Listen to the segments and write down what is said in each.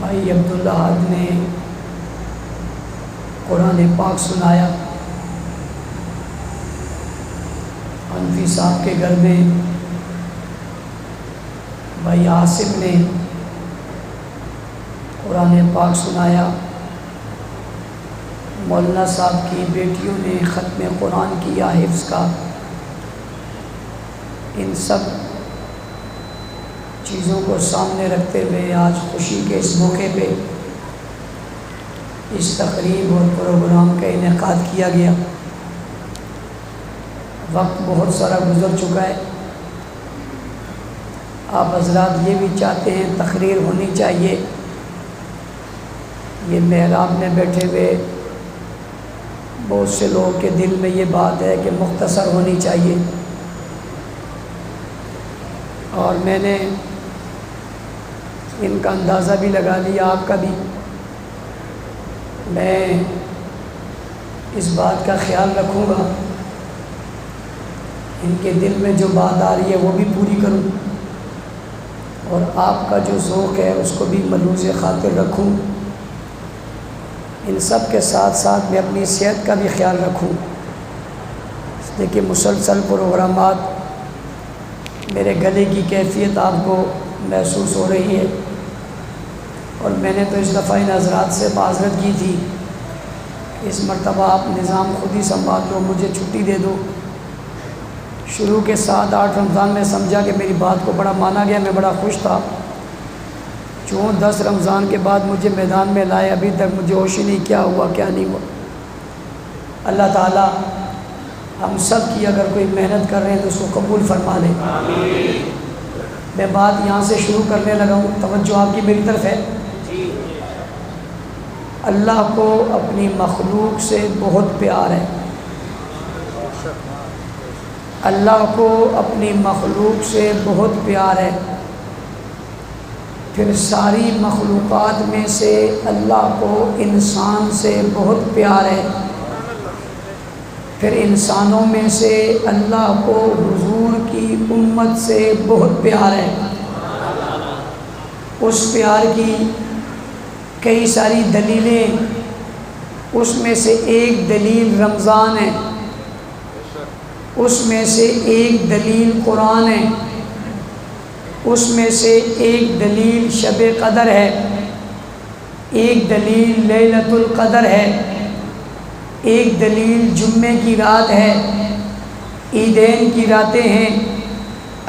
بھائی عبداللہ نے قرآن پاک سنایا۔ حنفی صاحب کے گھر میں بھائی عاصم نے قرآن پاک سنایا۔ مولانا صاحب کی بیٹیوں نے ختم قرآن کیا حفظ کا۔ ان سب چیزوں کو سامنے رکھتے ہوئے آج خوشی کے اس موقع پہ اس تقریب اور پروگرام کا انعقاد کیا گیا۔ وقت بہت سارا گزر چکا ہے۔ آپ حضرات یہ بھی چاہتے ہیں تقریر ہونی چاہیے۔ یہ محراب میں بیٹھے ہوئے بہت سے لوگوں کے دل میں یہ بات ہے کہ مختصر ہونی چاہیے، اور میں نے ان کا اندازہ بھی لگا لیا، آپ کا بھی۔ میں اس بات کا خیال رکھوں گا، ان کے دل میں جو بات آ رہی ہے وہ بھی پوری کروں، اور آپ کا جو ذوق ہے اس کو بھی ملحوظ خاطر رکھوں۔ ان سب کے ساتھ ساتھ میں اپنی صحت کا بھی خیال رکھوں، اس لیے کہ مسلسل پروگرامات میرے گلے کی کیفیت آپ کو محسوس ہو رہی ہے، اور میں نے تو اس دفعہ ان حضرات سے معذرت کی تھی کہ اس مرتبہ آپ نظام خود ہی سنبھال لو، مجھے چھٹی دے دو۔ شروع کے 7-8 رمضان میں سمجھا کہ میری بات کو بڑا مانا گیا، میں بڑا خوش تھا۔ چون 10 رمضان کے بعد مجھے میدان میں لائے، ابھی تک مجھے ہوش ہی نہیں کیا ہوا کیا نہیں ہوا۔ اللہ تعالیٰ ہم سب کی اگر کوئی محنت کر رہے ہیں تو اس کو قبول فرما لے۔ میں بات یہاں سے شروع کرنے لگا ہوں، توجہ آپ کی میری طرف ہے۔ اللہ کو اپنی مخلوق سے بہت پیار ہے۔ اللہ کو اپنی مخلوق سے بہت پیار ہے۔ پھر ساری مخلوقات میں سے اللہ کو انسان سے بہت پیار ہے۔ پھر انسانوں میں سے اللہ کو حضور کی امت سے بہت پیار ہے۔ اس پیار کی کئی ساری دلیلیں، اس میں سے ایک دلیل رمضان ہے، اس میں سے ایک دلیل قرآن ہے، اس میں سے ایک دلیل شب قدر ہے، ایک دلیل لیلۃ القدر ہے، ایک دلیل جمعے کی رات ہے، عیدین کی راتیں ہیں۔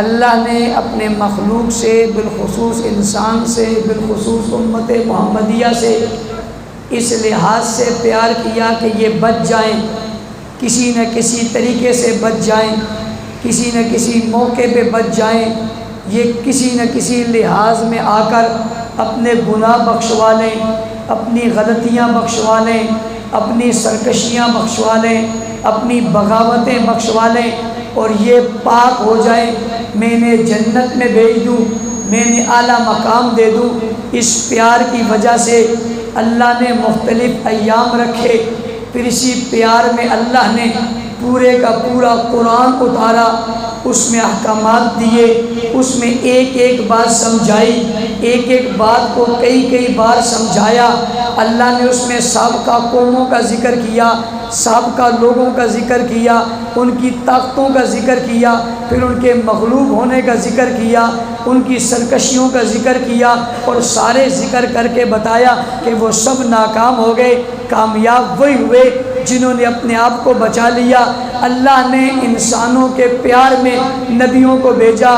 اللہ نے اپنے مخلوق سے، بالخصوص انسان سے، بالخصوص امت محمدیہ سے اس لحاظ سے پیار کیا کہ یہ بچ جائیں، کسی نہ کسی طریقے سے بچ جائیں، کسی نہ کسی موقع پہ بچ جائیں، یہ کسی نہ کسی لحاظ میں آ کر اپنے گناہ بخشوا لیں، اپنی غلطیاں بخشوا لیں، اپنی سرکشیاں بخشوا لیں، اپنی بغاوتیں بخشوا لیں، اور یہ پاک ہو جائیں، میں نے جنت میں بھیج دوں، میں نے اعلیٰ مقام دے دوں۔ اس پیار کی وجہ سے اللہ نے مختلف ایام رکھے، پھر اسی پیار میں اللہ نے پورے کا پورا قرآن اتارا، اس میں احکامات دیے، اس میں ایک ایک بات سمجھائی، ایک ایک بات کو کئی کئی بار سمجھایا۔ اللہ نے اس میں سابقہ قوموں کا ذکر کیا، سابقہ لوگوں کا ذکر کیا، ان کی طاقتوں کا ذکر کیا، پھر ان کے مغلوب ہونے کا ذکر کیا، ان کی سرکشیوں کا ذکر کیا، اور سارے ذکر کر کے بتایا کہ وہ سب ناکام ہو گئے، کامیاب وہی ہوئے جنہوں نے اپنے آپ کو بچا لیا۔ اللہ نے انسانوں کے پیار میں نبیوں کو بھیجا،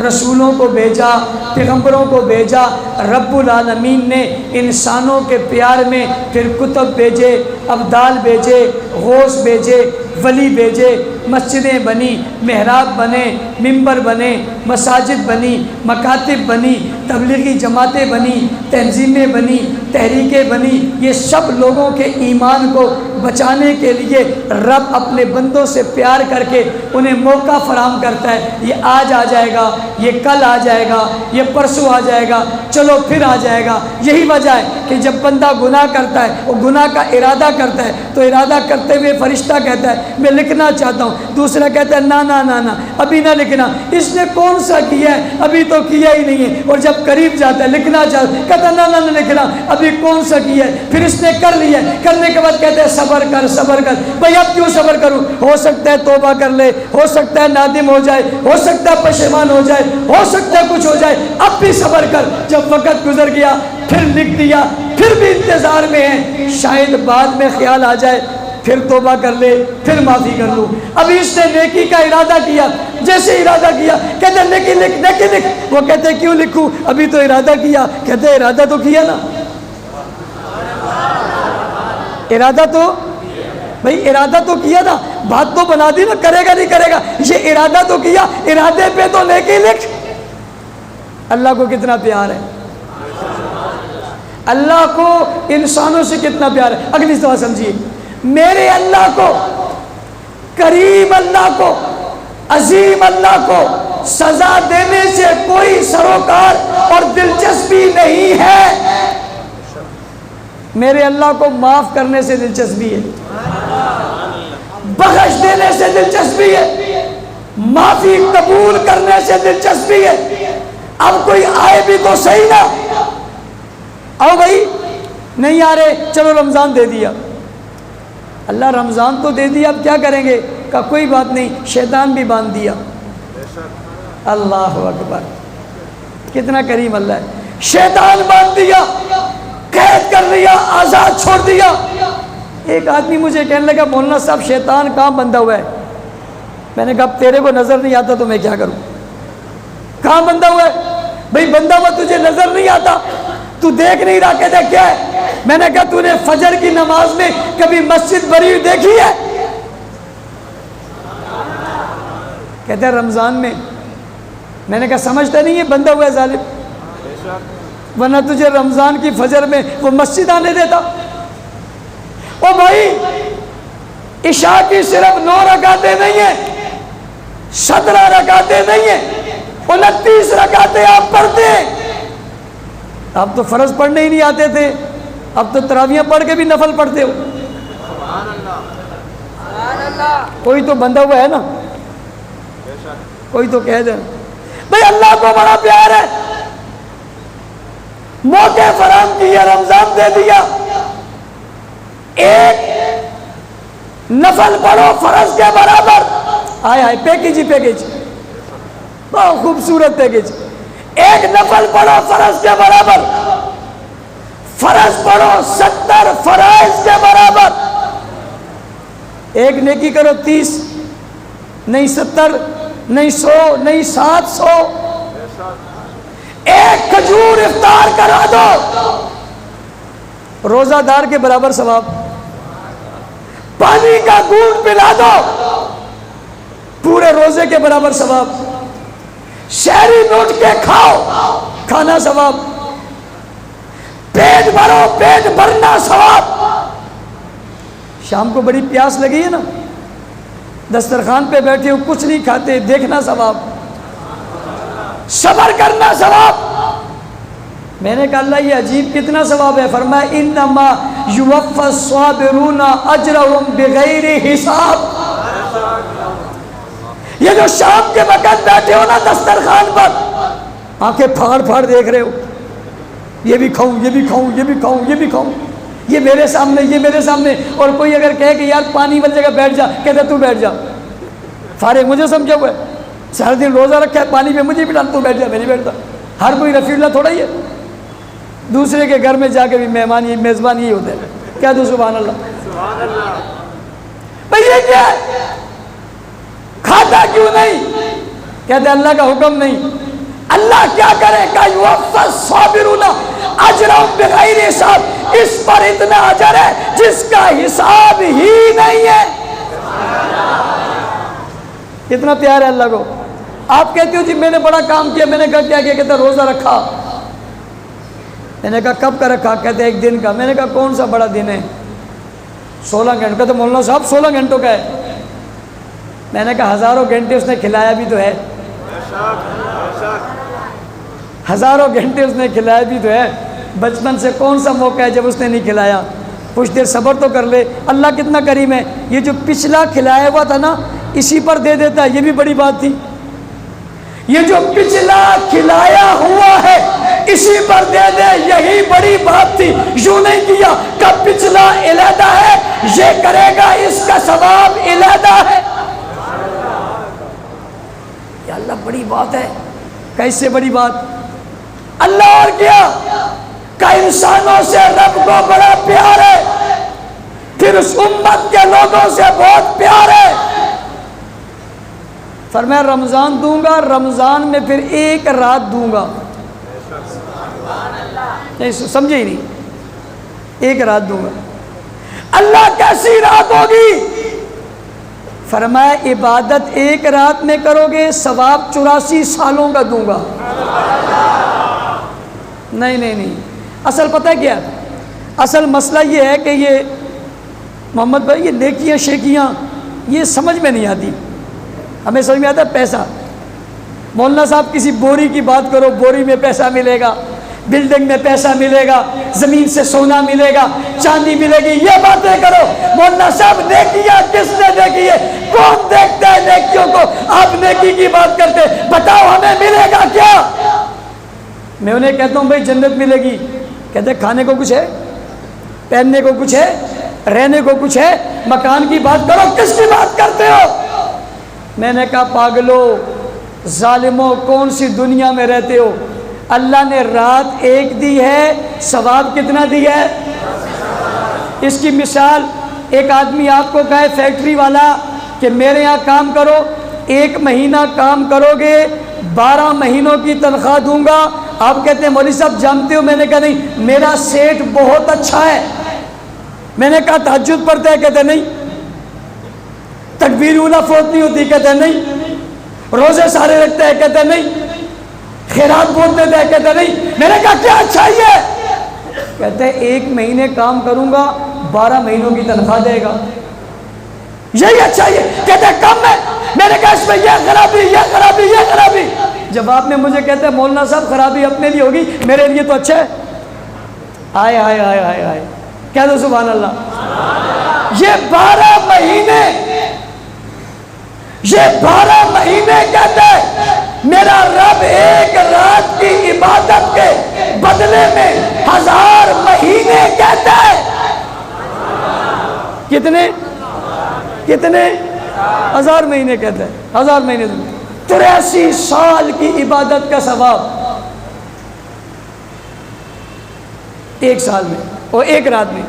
رسولوں کو بھیجا، پیغمبروں کو بھیجا۔ رب العالمین نے انسانوں کے پیار میں پھر کتب بھیجے، ابدال بھیجے، غوث بھیجے، ولی بھیجے، مسجدیں بنی، محراب بنے، منبر بنے، مساجد بنی، مکاتب بنی، تبلیغی جماعتیں بنی، تنظیمیں بنی، تحریکیں بنی۔ یہ سب لوگوں کے ایمان کو بچانے کے لیے رب اپنے بندوں سے پیار کر کے انہیں موقع فراہم کرتا ہے۔ یہ آج آ جائے گا، یہ کل آ جائے گا، یہ پرسوں آ جائے گا، چلو پھر آ جائے گا۔ یہی وجہ ہے کہ جب بندہ گناہ کرتا ہے، وہ گناہ کا ارادہ کرتا ہے، تو ارادہ کرتے ہوئے فرشتہ کہتا ہے میں لکھنا چاہتا ہوں. دوسرا کہتا ہے نا نا نا نا ابھی نہ لکھنا, اس نے کون سا کیا ہے, ابھی تو کیا ہی نہیں ہے. اور جب قریب جاتا ہے لکھنا چاہتا ہے, کہتا ہے نا نا نہ لکھنا, ابھی کون سا کیا ہے. پھر اس نے کر لیا, کرنے کے بعد کہتا ہے صبر کر صبر کر. بھائی اب کیوں صبر کروں, ہو سکتا ہے توبہ کر لے, ہو سکتا ہے نادم ہو جائے, ہو سکتا ہے پشیمان ہو جائے, ہو سکتا ہے کچھ ہو جائے, اب بھی صبر کر. جب وقت گزر گیا پھر لکھ دیا, پھر بھی انتظار میں ہے, شاید بعد میں خیال آ جائے, پھر توبہ کر لے, پھر معافی کر لوں. ابھی اس نے نیکی کا ارادہ کیا, جیسے ارادہ کیا کہتے ہیں نیکی لکھ نیکی لکھ. وہ کہتے ہیں کیوں لکھوں, ابھی تو ارادہ کیا. کہتے ہیں ارادہ تو کیا نا, ارادہ تو بھائی ارادہ تو کیا نا, بات تو بنا دی نا, کرے گا نہیں کرے گا, یہ ارادہ تو کیا, ارادے پہ تو نیکی لکھ. اللہ کو کتنا پیار ہے, اللہ کو انسانوں سے کتنا پیار ہے. اگلی دفعہ سمجھیے, میرے اللہ کو, کریم اللہ کو, عظیم اللہ کو سزا دینے سے کوئی سروکار اور دلچسپی نہیں ہے. میرے اللہ کو معاف کرنے سے دلچسپی ہے, بخش دینے سے دلچسپی ہے, معافی قبول کرنے سے دلچسپی ہے. اب کوئی آئے بھی تو صحیح نا, آؤ بھائی نہیں آ رہے, چلو رمضان دے دیا. اللہ رمضان تو دے دیا, اب کیا کریں گے, کہا کوئی بات نہیں, شیطان بھی باندھ دیا. اللہ اکبر, کتنا کریم اللہ ہے. شیطان باندھ دیا, قید کر لیا, آزاد چھوڑ دیا. ایک آدمی مجھے کہنے لگا مولانا صاحب شیطان کہاں بندھا ہوا ہے. میں نے کہا تیرے کو نظر نہیں آتا تو میں کیا کروں, کہاں بندھا ہوا ہے. بھئی بندھا ہوا تجھے نظر نہیں آتا, تو دیکھ نہیں رہا. کہتا کیا ہے. میں نے کہا تو نے فجر کی نماز میں کبھی مسجد بھری ہوئی دیکھی ہے. کہتا ہے رمضان میں. میں نے کہا سمجھتا نہیں ہے بندھا ہوا ہے ظالم, ورنہ تجھے رمضان کی فجر میں وہ مسجد آنے دیتا. او بھائی عشاء کی صرف 9 رکعتیں نہیں ہیں, 17 رکعتیں نہیں ہیں, 29 رکعتیں آپ پڑھتے ہیں. آپ تو فرض پڑھنے ہی نہیں آتے تھے, اب تو تراویحیں پڑھ کے بھی نفل پڑھتے ہو. کوئی تو بندھا ہوا ہے نا, کوئی تو کہہ دے. بھئی اللہ کو بڑا پیار ہے, موقع فراہم کیا, رمضان دے دیا. ایک نفل پڑھو فرض کے برابر. آئے آئے پیکیج ہی پیکیج, بہت خوبصورت پیکیج. ایک نفل پڑھو فرض کے برابر, فرض پڑھو 70 فرائض کے برابر. ایک نیکی کرو 30, نہیں 70, نہیں 100, نہیں 700. ایک کھجور افطار کرا دو, روزہ دار کے برابر ثواب. پانی کا گھونٹ پلا دو, پورے روزے کے برابر ثواب. شہری نوٹ کے کھاؤ, کھانا ثواب. پیٹ بھرو, پیٹ بھرنا ثواب. شام کو بڑی پیاس لگی ہے نا, دسترخوان پہ بیٹھے ہو کچھ نہیں کھاتے, دیکھنا ثواب. صبر کرنا ثواب. میں نے کہا اللہ یہ عجیب کتنا ثواب ہے. فرمایا انما یوفی الصابرون اجرهم بغیر حساب. یہ جو شام کے وقت بیٹھے ہو نا دسترخوان پر, آنکھیں پھاڑ پھاڑ دیکھ رہے ہو, یہ بھی کھاؤں, یہ بھی کھاؤں, یہ بھی کھاؤں, یہ بھی کھاؤں, یہ میرے سامنے, یہ میرے سامنے. اور کوئی اگر کہے کہ یار پانی والی جگہ بیٹھ جا, کہتے تو بیٹھ جا. فارغ مجھے سمجھا ہوا ہے, سارے دن روزہ رکھا ہے, پانی پہ مجھے بھی ڈال, تو بیٹھ جا, میں نہیں بیٹھتا. ہر کوئی رفیع اللہ تھوڑا ہی ہے. دوسرے کے گھر میں جا کے بھی مہمان یہ میزبان یہی ہوتے ہیں. کیا دو سبحان اللہ. بھئی یہ کیا ہے, کھاتا کیوں نہیں, کہتے اللہ کا حکم نہیں. اللہ کیا کرے, کہ یوفی الصابرون اجرهم بغیر حساب. اس پر اتنا اجر ہے جس کا حساب ہی نہیں ہے. کتنا پیار ہے اللہ کو. آپ کہتے ہو جی میں نے بڑا کام کیا. میں نے کہا کیا کیا, کہتا روزہ رکھا. میں نے کہا کب کا رکھا, کہتے ایک دن کا. میں نے کہا کون سا بڑا دن ہے, 16 گھنٹوں. کہتے مولانا صاحب 16 گھنٹوں کا ہے. میں نے کہا ہزاروں گھنٹے اس نے کھلایا بھی تو ہے, ہزاروں گھنٹے اس نے کھلایا بھی تو ہے. بچپن سے کون سا موقع ہے جب اس نے نہیں کھلایا. کچھ دیر صبر تو کر لے، اللہ کتنا کریم ہے، یہ جو پچھلا کھلایا ہوا تھا نا اسی پر دے دیتا ہے، یہ بھی بڑی بات تھی۔ یہ جو پچھلا کھلایا ہوا ہے اسی پر دے دے، یہی بڑی بات تھی۔ یوں نہیں کیا کہ پچھلا علیحدہ ہے، یہ کرے گا اس کا ثواب علیحدہ ہے۔ یا اللہ بڑی بات ہے، کیسے بڑی بات؟ اللہ اور کیا کہ انسانوں سے رب کو بڑا پیار ہے، پھر اس امت کے لوگوں سے بہت پیار ہے۔ فرمایا رمضان دوں گا، رمضان میں پھر ایک رات دوں گا، نہیں سمجھے ہی نہیں، ایک رات دوں گا۔ اللہ کیسی رات ہوگی؟ فرمایا عبادت ایک رات میں کرو گے ثواب 84 سالوں کا دوں گا۔ نہیں، اصل پتہ ہے کیا؟ اصل مسئلہ یہ ہے کہ یہ محمد بھائی یہ نیکیاں شیکیاں یہ سمجھ میں نہیں آتی، ہمیں سمجھ میں آتا ہے پیسہ۔ مولانا صاحب کسی بوری کی بات کرو، بوری میں پیسہ ملے گا، بلڈنگ میں پیسہ ملے گا، زمین سے سونا ملے گا، چاندی ملے گی، یہ باتیں کرو۔ مولانا صاحب نیکیاں کس نے دیکھی ہے؟ کون دیکھتا ہے نیکیوں کو؟ آپ نیکی کی بات کرتے، بتاؤ ہمیں ملے گا کیا؟ میں انہیں کہتا ہوں بھائی جنت ملے گی، کہتے کھانے کو کچھ ہے، پہننے کو کچھ ہے، رہنے کو کچھ ہے، مکان کی بات کرو، کس کی بات کرتے ہو؟ میں نے کہا پاگلو ظالموں، کون سی دنیا میں رہتے ہو؟ اللہ نے رات ایک دی ہے، ثواب کتنا دی ہے؟ اس کی مثال ایک آدمی آپ کو کہے فیکٹری والا کہ میرے یہاں کام کرو، 1 مہینہ کام کرو گے 12 مہینوں کی تنخواہ دوں گا۔ آپ کہتے ہیں مولوی صاحب جانتے ہو؟ میں نے کہا نہیں، میرا سیٹ بہت اچھا ہے۔ میں نے کہا تہجد پڑھتے ہیں؟ کہتے نہیں۔ تکبیر اولیٰ فوت نہیں ہوتی؟ کہتے نہیں۔ روزے سارے رکھتے ہیں؟ کہتے نہیں۔ خیرات بہت دیتے ہیں؟ کہتے نہیں۔ میں نے کہا کیا اچھائی ہے؟ کہتے ہیں 1 مہینے کام کروں گا 12 مہینوں کی تنخواہ دے گا، یہی اچھائی ہے۔ کہتے ہیں کم ہے۔ میں نے کہا اس میں یہ خرابی، یہ خرابی، یہ خرابی۔ جواب میں مجھے کہتے ہیں مولانا صاحب خرابی اپنے لیے ہوگی، میرے لیے تو اچھا ہے۔ آئے آئے آئے آئے آئے، کہہ دو سبحان اللہ۔ یہ 12 مہینے، یہ 12 مہینے کہتے ہیں میرا رب ایک رات کی عبادت کے بدلے میں 1000 مہینے کہتا ہے۔ کتنے 1000 مہینے کہتا ہے، 1000 مہینے 83 سال کی عبادت کا ثواب ایک سال میں اور ایک رات میں۔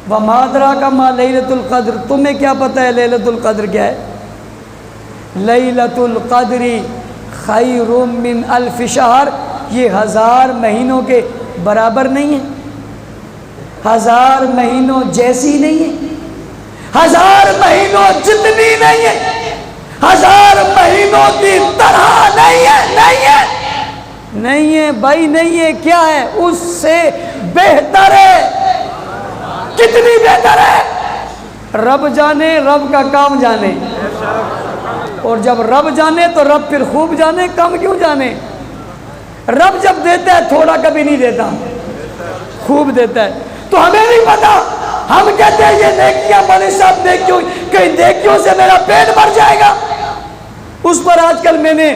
وَمَا أَدْرَاكَ مَا لَيْلَةُ الْقَدْرِ، تمہیں کیا پتہ ہے لیلۃ القدر کیا ہے؟ لیلۃ القدر خیر من الف شہر، یہ 1000 مہینوں کے برابر نہیں ہے، 1000 مہینوں جیسی نہیں ہے، 1000 مہینوں جتنی نہیں ہے، 1000 مہینوں کی طرح نہیں ہے، نہیں ہے، نہیں ہے بھائی، نہیں ہے۔ کیا ہے؟ اس سے بہتر ہے۔ کتنی بہتر ہے؟ رب جانے، رب کا کام جانے، اور جب رب جانے تو رب پھر خوب جانے، کم کیوں جانے؟ رب جب دیتا ہے تھوڑا کبھی نہیں دیتا، خوب دیتا ہے۔ تو ہمیں نہیں پتا، ہم کہتے ہیں یہ نیکیاں مولوی صاحب نیکیوں، کہیں نیکیوں سے میرا پیٹ بھر جائے گا۔ اس پر آج کل میں نے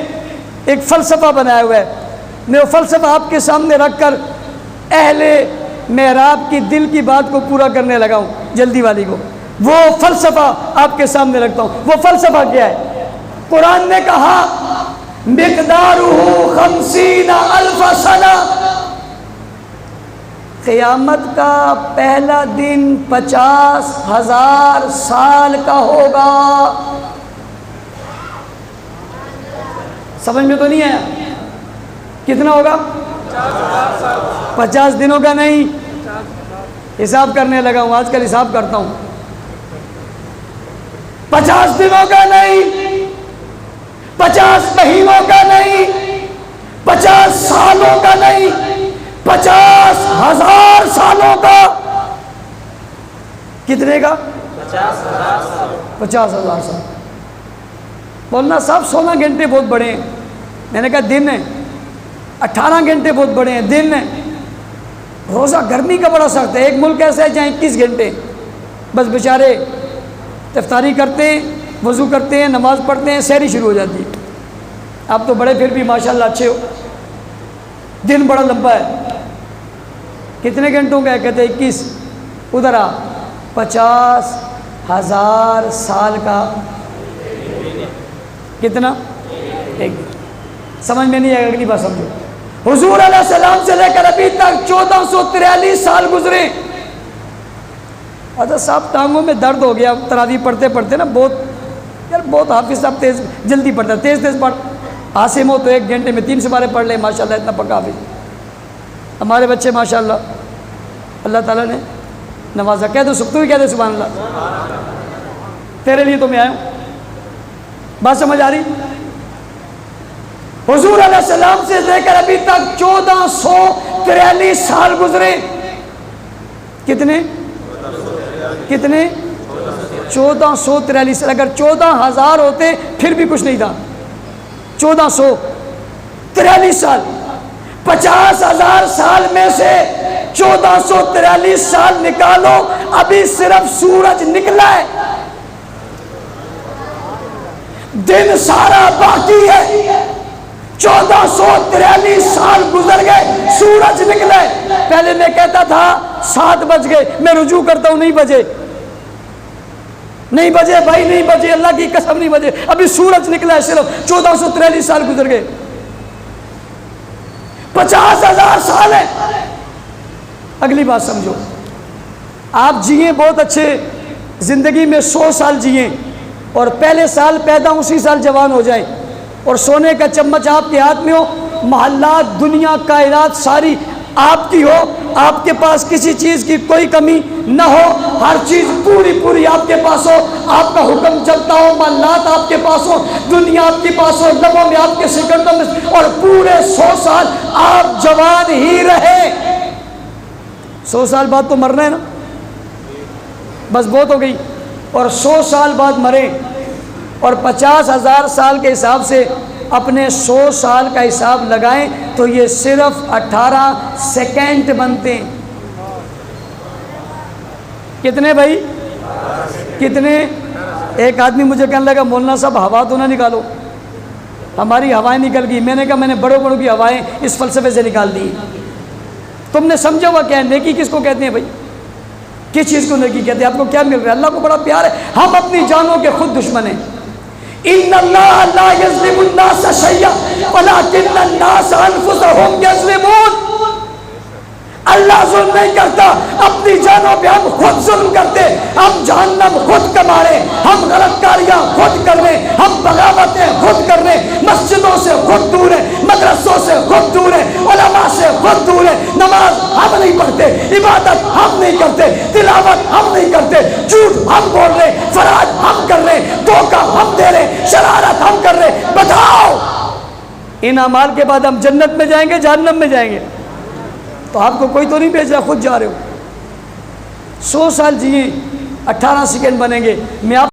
ایک فلسفہ بنایا ہوا ہے، میں وہ فلسفہ آپ کے سامنے رکھ کر اہل محراب کی دل کی بات کو پورا کرنے لگا ہوں، جلدی والی کو۔ وہ فلسفہ آپ کے سامنے رکھتا ہوں۔ وہ فلسفہ کیا ہے؟ قرآن نے کہا مقدارہ 50,000 سنہ، قیامت کا پہلا دن 50,000 سال کا ہوگا۔ سمجھ میں تو نہیں آیا؟ کتنا ہوگا؟ 50 دنوں کا نہیں، حساب کرنے لگا ہوں، آج کل حساب کرتا ہوں۔ 50 دنوں کا نہیں، 50 مہینوں کا نہیں، 50 سالوں کا نہیں، 50,000 سالوں کا۔ کتنے کا؟ 50,000 سال۔ مولانا صاحب 16 گھنٹے بہت بڑے ہیں۔ میں نے کہا دن ہے، 18 گھنٹے بہت بڑے ہیں، دن ہے۔ روزہ گرمی کا بڑا سخت ہے. ایک ملک ایسا ہے جہاں 21 گھنٹے بس بیچارے افطاری کرتے ہیں, وضو کرتے ہیں, نماز پڑھتے ہیں, سحری شروع ہو جاتی ہے. آپ تو بڑے پھر بھی ماشاءاللہ اچھے ہو, دن بڑا لمبا ہے. کتنے گھنٹوں کا ہے؟ کہتے 21. ادھر آ 50,000 سال کا کتنا؟ ایک. سمجھ میں نہیں آئے گا, اگلی بات سمجھو. حضور علیہ السلام سے لے کر ابھی تک 1443 سال گزرے. حضرت صاحب ٹانگوں میں درد ہو گیا تراویح پڑھتے پڑھتے نا, بہت حافظ صاحب تیز جلدی پڑھتا, تیز پڑھ. عاصم ہو تو 1 گھنٹے میں 3 سپارے پڑھ لے, ماشاءاللہ اتنا پکا حافظ. ہمارے بچے ماشاءاللہ اللہ تعالیٰ نے نوازا. کہہ دو سکتو ہی کہہ دے سبحان اللہ. تیرے لیے تو میں آیا ہوں. بات سمجھ آ رہی؟ حضور علیہ السلام سے لے کر ابھی تک 1443 سال گزرے. کتنے 1443. اگر 14,000 ہوتے پھر بھی کچھ نہیں تھا. 1443 سال. 50,000 سال میں سے 1443 سال نکالو, ابھی صرف سورج نکلا ہے, دن سارا باقی ہے. 1443 سال گزر گئے, سورج نکلے. پہلے میں کہتا تھا 7 بج گئے, میں رجوع کرتا ہوں نہیں بجے بھائی, نہیں بجے, اللہ کی قسم نہیں بجے. ابھی سورج نکلا ہے, صرف 1443 سال گزر گئے. 50,000 سال ہے. اگلی بات سمجھو. آپ جیے بہت اچھے, زندگی میں 100 سال جیے اور پہلے سال پیدا اسی سال جوان ہو جائیں, اور سونے کا چمچ آپ کے ہاتھ میں ہو, محلات دنیا کائنات ساری آپ کی ہو, آپ کے پاس کسی چیز کی کوئی کمی نہ ہو, ہر چیز پوری آپ کے پاس ہو, آپ کا حکم چلتا ہو, محلات آپ کے پاس ہو, دنیا آپ کے پاس ہو, لبوں میں آپ کے سکندوں میں, اور پورے 100 سال آپ جوان ہی رہے. 100 سال بعد تو مرنا ہے نا, بس بہت ہو گئی. اور 100 سال بعد مرے, اور 50,000 سال کے حساب سے اپنے 100 سال کا حساب لگائیں تو یہ صرف 18 سیکنڈ بنتے ہیں. کتنے بھائی؟ کتنے؟ ایک آدمی مجھے کہنے لگا مولانا صاحب ہوا تو نہ نکالو. ہماری ہوائیں نکل گئی. میں نے کہا میں نے بڑوں کی ہوائیں اس فلسفے سے نکال دی. تم نے سمجھا ہوا کیا ہے نیکی کس کو کہتے ہیں بھائی؟ کس چیز کو نیکی کہتے ہیں؟ آپ کو کیا مل رہا ہے؟ اللہ کو بڑا پیار ہے. ہم اپنی جانوں کے خود دشمن ہیں. ان اللہ لا یظلم الناس شیئا ولکن الناس انفسهم یظلمون. اللہ ظلم نہیں کرتا, اپنی جانوں پہ ہم خود ظلم کرتے. ہم جہنم خود کما رہے, ہم غلط کاریاں خود کر رہے, ہم بغاوتیں خود کر رہے, مسجدوں سے خود دور ہیں, مدرسوں سے خود دور ہیں, علماء سے خود دور ہیں. نماز ہم نہیں پڑھتے, عبادت ہم نہیں کرتے, تلاوت ہم نہیں کرتے, جھوٹ ہم بول رہے, فراڈ ہم کر رہے, دھوکہ ہم دے رہے, شرارت ہم کر رہے. بتاؤ ان اعمال کے بعد ہم جنت میں جائیں گے جہنم میں جائیں گے؟ تو آپ کو کوئی تو نہیں بھیج رہا, خود جا رہے ہو. 100 سال جیے 18 سیکنڈ بنیں گے. میں آپ